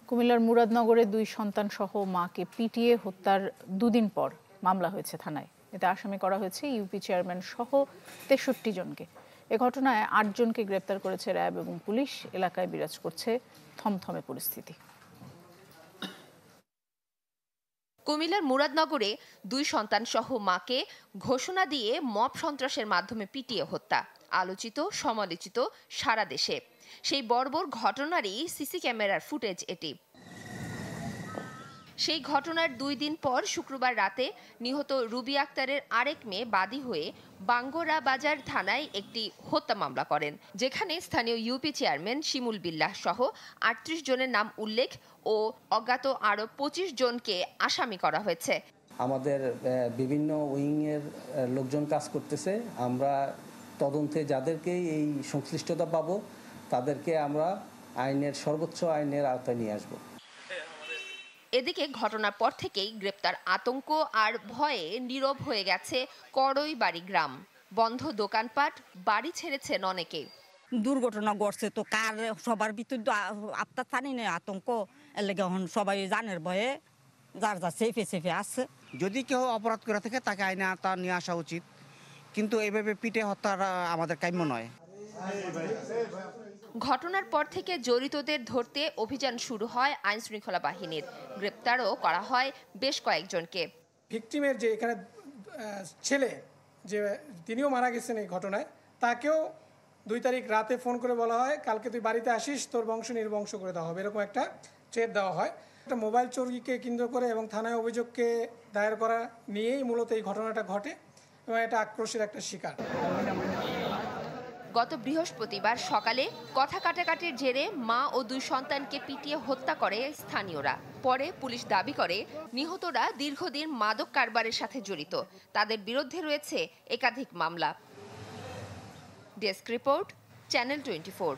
কুমিল্লার মুরাদনগরে 2 সন্তান সহ মাকে পিটিয়ে হত্যার দুদিন পর মামলা হয়েছে থানায়। এতে আসামি করা হয়েছে ইউপি চেয়ারম্যান সহ 63 জনকে। এ ঘটনায় 8 জনকে গ্রেপ্তার করেছে র্যাব এবং পুলিশ। এলাকায় বিরাজ করছে থমথমে পরিস্থিতি। কুমিল্লার মুরাদনগরে 2 সন্তান সহ মাকে ঘোষণা দিয়ে মব সন্ত্রাসের মাধ্যমে পিটিয়ে হত্যা আলোচিত সমালোচিত সারা দেশে। সেই বর্বর ঘটনারই সিসি ক্যামেরার ফুটেজ এটি। সেই ঘটনার 2 দিন পর শুক্রবার রাতে নিহত রুবি আক্তারের আরেক মেয়ে বাদী হয়ে বাঙ্গরা বাজার থানায় একটি হত্যা মামলা করেন, যেখানে স্থানীয় ইউপি চেয়ারম্যান শিমুল বিল্লাহ সহ 38 জনের নাম উল্লেখ ও অজ্ঞাত আরও 25 জনকে আসামি করা হয়েছে। আমাদের বিভিন্ন উইংয়ের লোকজন কাজ করতেছে। আমরা তদন্তে যাদেরকেই এই সংশ্লিষ্টতা পাবো তাদেরকে আমরা সর্বোচ্চ আইনের আওতায় নিয়ে আসবো। এদিকে ঘটনার পর থেকেই গ্রেপ্তার আতঙ্ক আর ভয়ে নীরব হয়ে গেছে করইবাড়ি গ্রাম। বন্ধ দোকানপাট, বাড়ি ছেড়েছেন অনেকে। দুর্ঘটনা ঘটছে তো কার সবার ভিতর আপনার জানি না আতঙ্ক, এর লেগে সবাই জানের ভয়ে যার যা সেফে আছে। যদি কেউ অপরাধ করে থাকে তাকে আইনে আওতা নিয়ে আসা উচিত, কিন্তু এইভাবে পিটে হত্যা আমাদের কাম্য নয়। ঘটনার পর থেকে জড়িতদের ধরতে অভিযান শুরু হয় আইন শৃঙ্খলা বাহিনীর। গ্রেপ্তারও করা হয় বেশ কয়েকজনকে। ভিকটিমের যে এখানে ছেলে যে তিনিও মারা গেছেন এই ঘটনায়, তাকেও 2 তারিখ রাতে ফোন করে বলা হয় কালকে তুই বাড়িতে আসিস, তোর বংশ নির্বংশ করে দেওয়া হবে, এরকম একটা থ্রেট দেওয়া হয়। একটা মোবাইল চুরিকে কেন্দ্র করে এবং থানায় অভিযোগকে দায়ের করা নিয়েই মূলত এই ঘটনাটা ঘটে এবং এটা আক্রোশের একটা শিকার। গত বৃহস্পতিবার সকালে কথা কাটাকাটির জেরে মা ও 2 সন্তানকে পিটিয়ে হত্যা করে স্থানীয়রা। পরে পুলিশ দাবি করে নিহতরা দীর্ঘদিন মাদক কারবারের সাথে জড়িত। তাদের বিরুদ্ধে রয়েছে একাধিক মামলা। Desk report, channel 24।